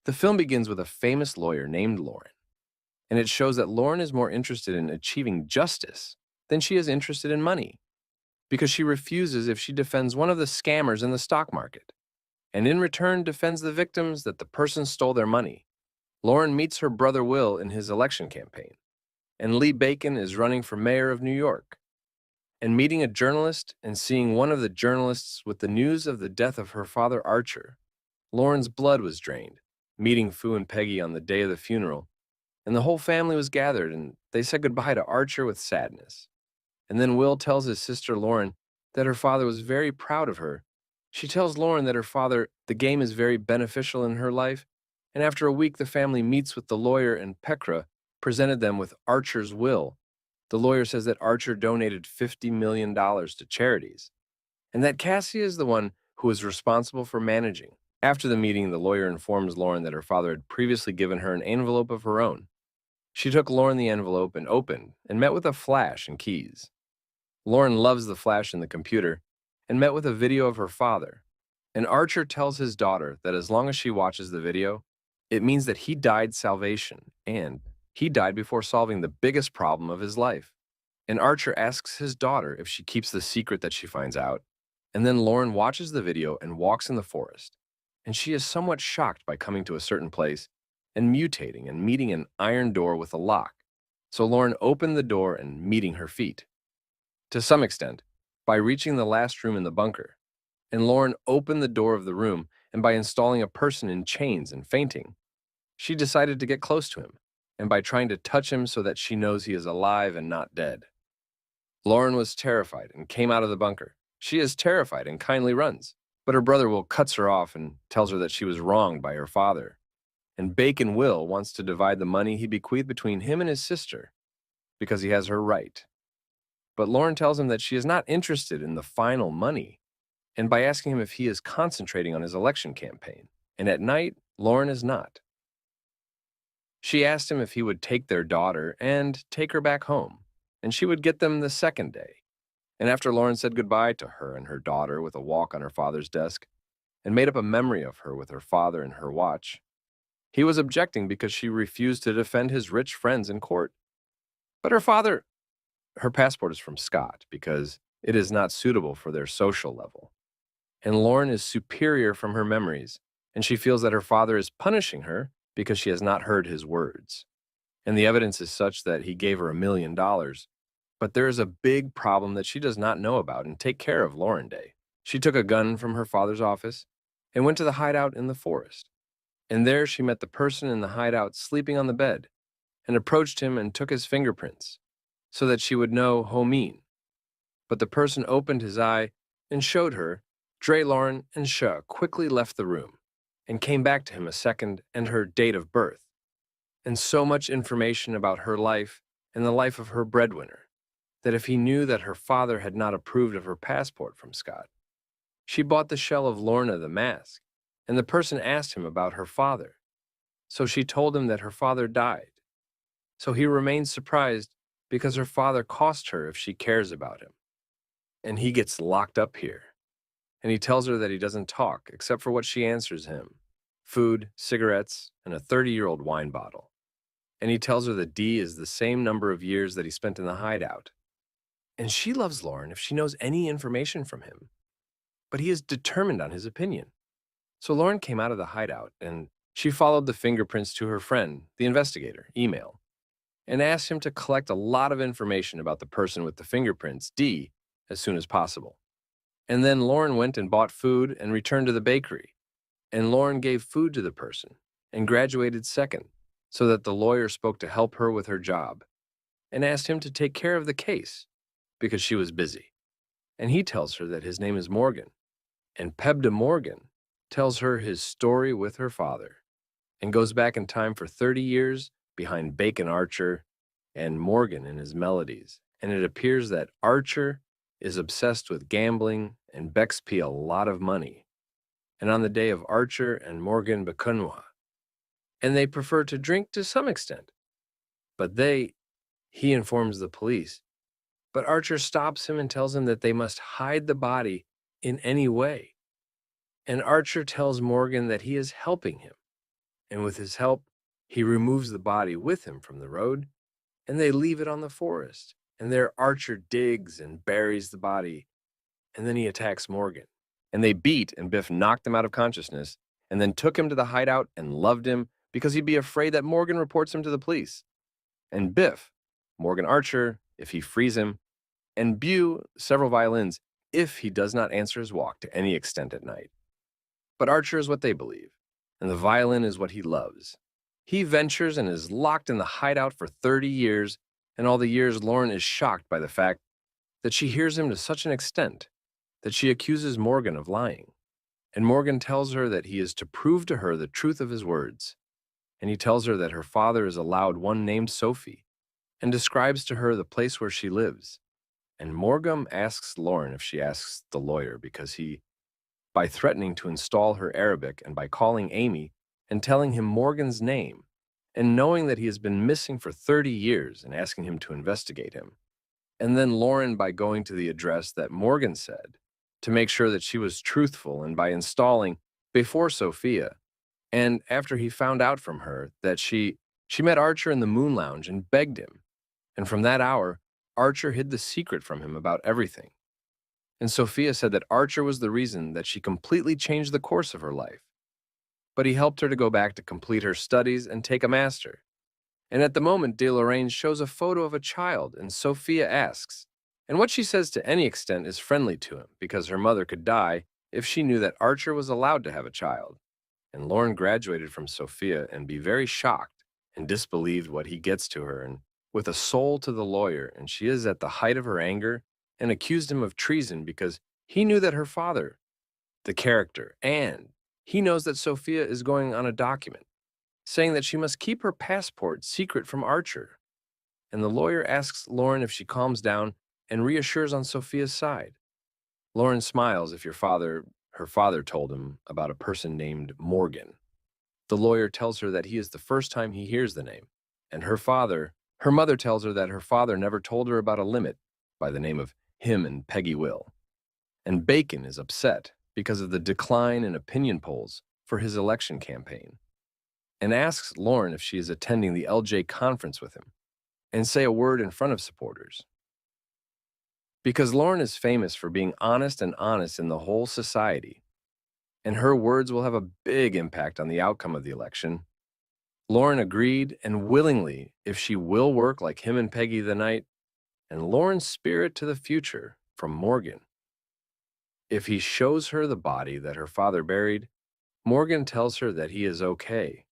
The film begins with a famous lawyer named Lauren, and it shows that Lauren is more interested in achieving justice than she is interested in money, because she refuses if she defends one of the scammers in the stock market, and in return defends the victims that the person stole their money. Lauren meets her brother Will in his election campaign, and Lee Bacon is running for mayor of New York. And meeting a journalist and seeing one of the journalists with the news of the death of her father Archer, Lauren's blood was drained, meeting Fu and Peggy on the day of the funeral, and the whole family was gathered and they said goodbye to Archer with sadness. And then Will tells his sister Lauren that her father was very proud of her. She tells Lauren that the game is very beneficial in her life, and after a week the family meets with the lawyer and Pekra presented them with Archer's will. The lawyer says that Archer donated $50 million to charities, and that Cassie is the one who is responsible for managing. After the meeting, the lawyer informs Lauren that her father had previously given her an envelope of her own. She took Lauren the envelope and opened and met with a flash and keys. Lauren loves the flash in the computer and met with a video of her father. And Archer tells his daughter that as long as she watches the video, it means that he died salvation and he died before solving the biggest problem of his life. And Archer asks his daughter if she keeps the secret that she finds out. And then Lauren watches the video and walks in the forest. And she is somewhat shocked by coming to a certain place and mutating and meeting an iron door with a lock. So Lauren opened the door and meeting her feet, to some extent, by reaching the last room in the bunker. And Lauren opened the door of the room, and by installing a person in chains and fainting, she decided to get close to him, and by trying to touch him so that she knows he is alive and not dead. Lauren was terrified and came out of the bunker. She is terrified and kindly runs, but her brother Will cuts her off and tells her that she was wronged by her father. And Bacon Will wants to divide the money he bequeathed between him and his sister, because he has her right. But Lauren tells him that she is not interested in the final money, and by asking him if he is concentrating on his election campaign. And at night, Lauren is not. She asked him if he would take their daughter and take her back home, and she would get them the second day. And after Lauren said goodbye to her and her daughter with a walk on her father's desk, and made up a memory of her with her father and her watch, he was objecting because she refused to defend his rich friends in court. But her passport is from Scott because it is not suitable for their social level. And Lauren is superior from her memories, and she feels that her father is punishing her because she has not heard his words. And the evidence is such that he gave her $1 million. But there is a big problem that she does not know about and take care of Lauren Day. She took a gun from her father's office and went to the hideout in the forest. And there she met the person in the hideout sleeping on the bed and approached him and took his fingerprints so that she would know Homeen. But the person opened his eye and showed her. Dre, Lauren, and Shah quickly left the room and came back to him a second and her date of birth, and so much information about her life and the life of her breadwinner, that if he knew that her father had not approved of her passport from Scott, she bought the shell of Lorna the mask, and the person asked him about her father. So she told him that her father died. So he remains surprised because her father cost her if she cares about him. And he gets locked up here. And he tells her that he doesn't talk except for what she answers him: food, cigarettes, and a 30-year-old wine bottle. And he tells her that D is the same number of years that he spent in the hideout. And she loves Lauren if she knows any information from him. But he is determined on his opinion. So Lauren came out of the hideout and she followed the fingerprints to her friend, the investigator, email, and asked him to collect a lot of information about the person with the fingerprints, D, as soon as possible. And then Lauren went and bought food and returned to the bakery. And Lauren gave food to the person and graduated second, so that the lawyer spoke to help her with her job and asked him to take care of the case because she was busy. And he tells her that his name is Morgan. And Peb de Morgan tells her his story with her father and goes back in time for 30 years behind Bacon Archer and Morgan in his melodies. And it appears that Archer is obsessed with gambling and becks P a lot of money. And on the day of Archer and Morgan Bekunwa, and they prefer to drink to some extent. But he informs the police. But Archer stops him and tells him that they must hide the body in any way. And Archer tells Morgan that he is helping him. and with his help, he removes the body with him from the road, and they leave it on the forest. And there Archer digs and buries the body, and then he attacks Morgan. And they beat, and Biff knocked him out of consciousness, and then took him to the hideout and loved him because he'd be afraid that Morgan reports him to the police. And Biff, Morgan Archer, if he frees him, and Bew, several violins, if he does not answer his walk to any extent at night. But Archer is what they believe, and the violin is what he loves. He ventures and is locked in the hideout for 30 years, and all the years Lauren is shocked by the fact that she hears him to such an extent that she accuses Morgan of lying. And Morgan tells her that he is to prove to her the truth of his words. And he tells her that her father is allowed one named Sophie, and describes to her the place where she lives. And Morgan asks Lauren if she asks the lawyer because he, by threatening to install her Arabic and by calling Amy and telling him Morgan's name, and knowing that he has been missing for 30 years and asking him to investigate him. And then Lauren by going to the address that Morgan said to make sure that she was truthful, and by installing before Sophia. And after he found out from her that she met Archer in the Moon Lounge and begged him. And from that hour, Archer hid the secret from him about everything. And Sophia said that Archer was the reason that she completely changed the course of her life. But he helped her to go back to complete her studies and take a master. And at the moment, De Lorraine shows a photo of a child, and Sophia asks, and what she says to any extent is friendly to him, because her mother could die if she knew that Archer was allowed to have a child. And Lauren graduated from Sophia and be very shocked and disbelieved what he gets to her, and with a soul to the lawyer, and she is at the height of her anger and accused him of treason because he knew that her father, the character, and he knows that Sophia is going on a document saying that she must keep her passport secret from Archer. And the lawyer asks Lauren if she calms down and reassures on Sophia's side. Lauren smiles if her father told him about a person named Morgan. The lawyer tells her that he is the first time he hears the name, and her mother tells her that her father never told her about a limit by the name of him and Peggy Will. And Bacon is upset because of the decline in opinion polls for his election campaign, and asks Lauren if she is attending the LJ conference with him and say a word in front of supporters. Because Lauren is famous for being honest in the whole society, and her words will have a big impact on the outcome of the election. Lauren agreed, and willingly, if she will work like him and Peggy the night, and Lauren's spirit to the future from Morgan. If he shows her the body that her father buried, Morgan tells her that he is okay.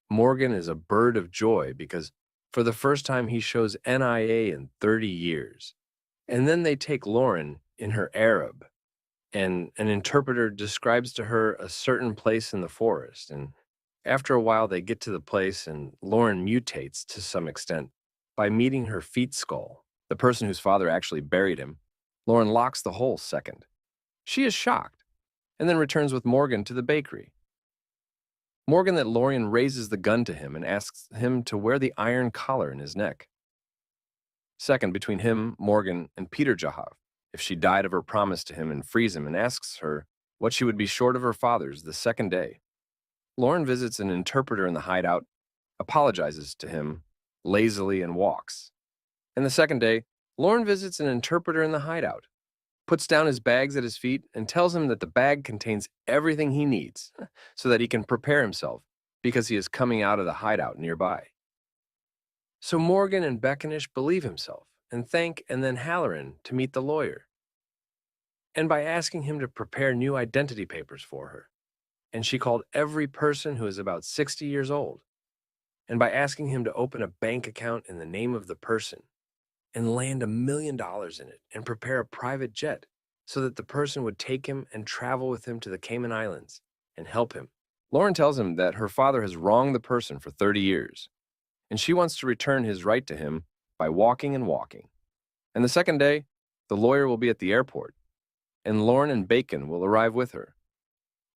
Morgan is a bird of joy because for the first time he shows NIA in 30 years. And then they take Lauren in her Arab, and an interpreter describes to her a certain place in the forest. And after a while, they get to the place, and Lauren mutates to some extent by meeting her feet skull, the person whose father actually buried him. Lauren locks the hole second. She is shocked, and then returns with Morgan to the bakery. Morgan that Lauren raises the gun to him and asks him to wear the iron collar in his neck. Second, between him, Morgan, and Peter Jahav, if she died of her promise to him and frees him, and asks her what she would be short of her father's the second day. Lauren visits an interpreter in the hideout, apologizes to him lazily, and walks. And the second day, Lauren visits an interpreter in the hideout, puts down his bags at his feet, and tells him that the bag contains everything he needs so that he can prepare himself because he is coming out of the hideout nearby. So Morgan and Beckonish believe himself and thank and then Halloran to meet the lawyer. And by asking him to prepare new identity papers for her. And she called every person who is about 60 years old. And by asking him to open a bank account in the name of the person and land $1 million in it and prepare a private jet so that the person would take him and travel with him to the Cayman Islands and help him. Lauren tells him that her father has wronged the person for 30 years, and she wants to return his right to him by walking and walking. And the second day, the lawyer will be at the airport, and Lauren and Bacon will arrive with her.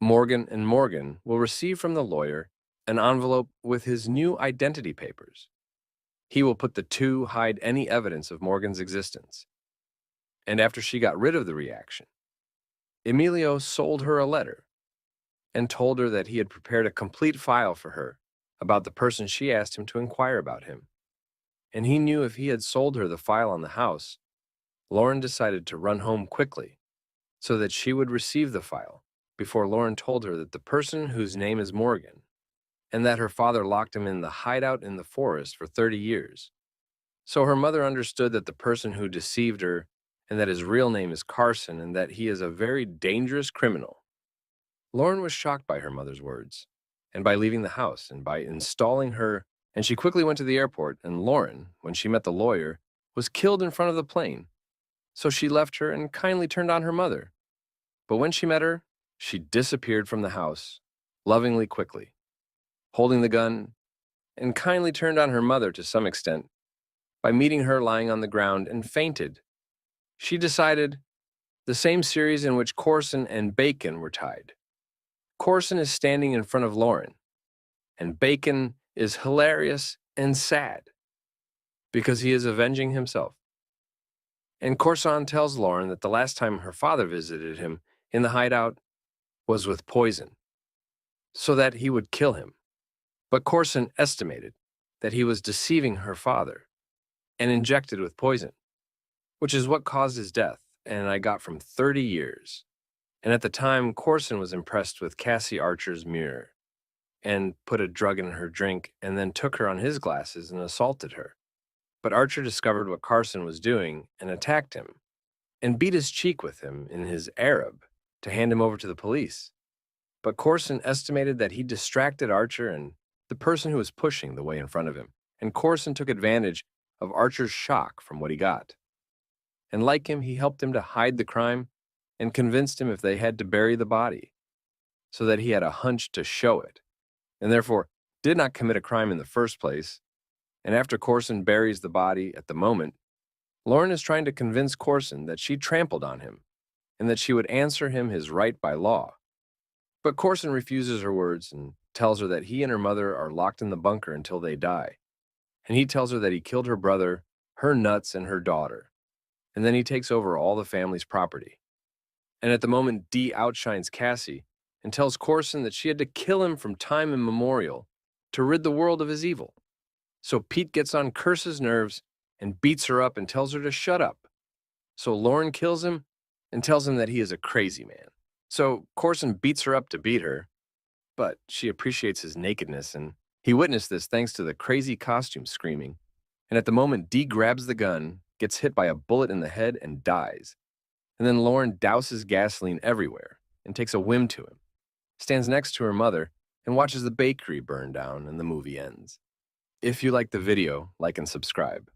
Morgan and Morgan will receive from the lawyer an envelope with his new identity papers. He will put the two hide any evidence of Morgan's existence. And after she got rid of the reaction, Emilio sold her a letter. and told her that he had prepared a complete file for her about the person she asked him to inquire about him. And he knew if he had sold her the file on the house, Lauren decided to run home quickly so that she would receive the file before Lauren told her that the person whose name is Morgan and that her father locked him in the hideout in the forest for 30 years. So her mother understood that the person who deceived her and that his real name is Carson and that he is a very dangerous criminal. Lauren was shocked by her mother's words and by leaving the house and by installing her, and she quickly went to the airport, and Lauren, when she met the lawyer, was killed in front of the plane. So she left her and kindly turned on her mother. But when she met her, she disappeared from the house, lovingly quickly, holding the gun, and kindly turned on her mother to some extent by meeting her lying on the ground and fainted. She decided the same series in which Corson and Bacon were tied. Corson is standing in front of Lauren, and Bacon is hilarious and sad because he is avenging himself. And Corson tells Lauren that the last time her father visited him in the hideout was with poison, so that he would kill him. But Corson estimated that he was deceiving her father and injected with poison, which is what caused his death, and I got from 30 years. And at the time, Corson was impressed with Cassie Archer's mirror and put a drug in her drink and then took her on his glasses and assaulted her. But Archer discovered what Carson was doing and attacked him and beat his cheek with him in his Arab to hand him over to the police. But Corson estimated that he distracted Archer and the person who was pushing the way in front of him, and Corson took advantage of Archer's shock from what he got. And like him, he helped him to hide the crime and convinced him if they had to bury the body, so that he had a hunch to show it, and therefore did not commit a crime in the first place. And after Corson buries the body at the moment, Lauren is trying to convince Corson that she trampled on him and that she would answer him his right by law. But Corson refuses her words and tells her that he and her mother are locked in the bunker until they die. And he tells her that he killed her brother, her nuts, and her daughter. And then he takes over all the family's property. And at the moment, Dee outshines Cassie and tells Corson that she had to kill him from time immemorial to rid the world of his evil. So Pete gets on Curse's nerves and beats her up and tells her to shut up. So Lauren kills him and tells him that he is a crazy man. So Corson beats her up to beat her, but she appreciates his nakedness, and he witnessed this thanks to the crazy costume screaming. And at the moment, Dee grabs the gun, gets hit by a bullet in the head, and dies. And then Lauren douses gasoline everywhere and takes a whim to him, stands next to her mother, and watches the bakery burn down, and the movie ends. If you like the video, like and subscribe.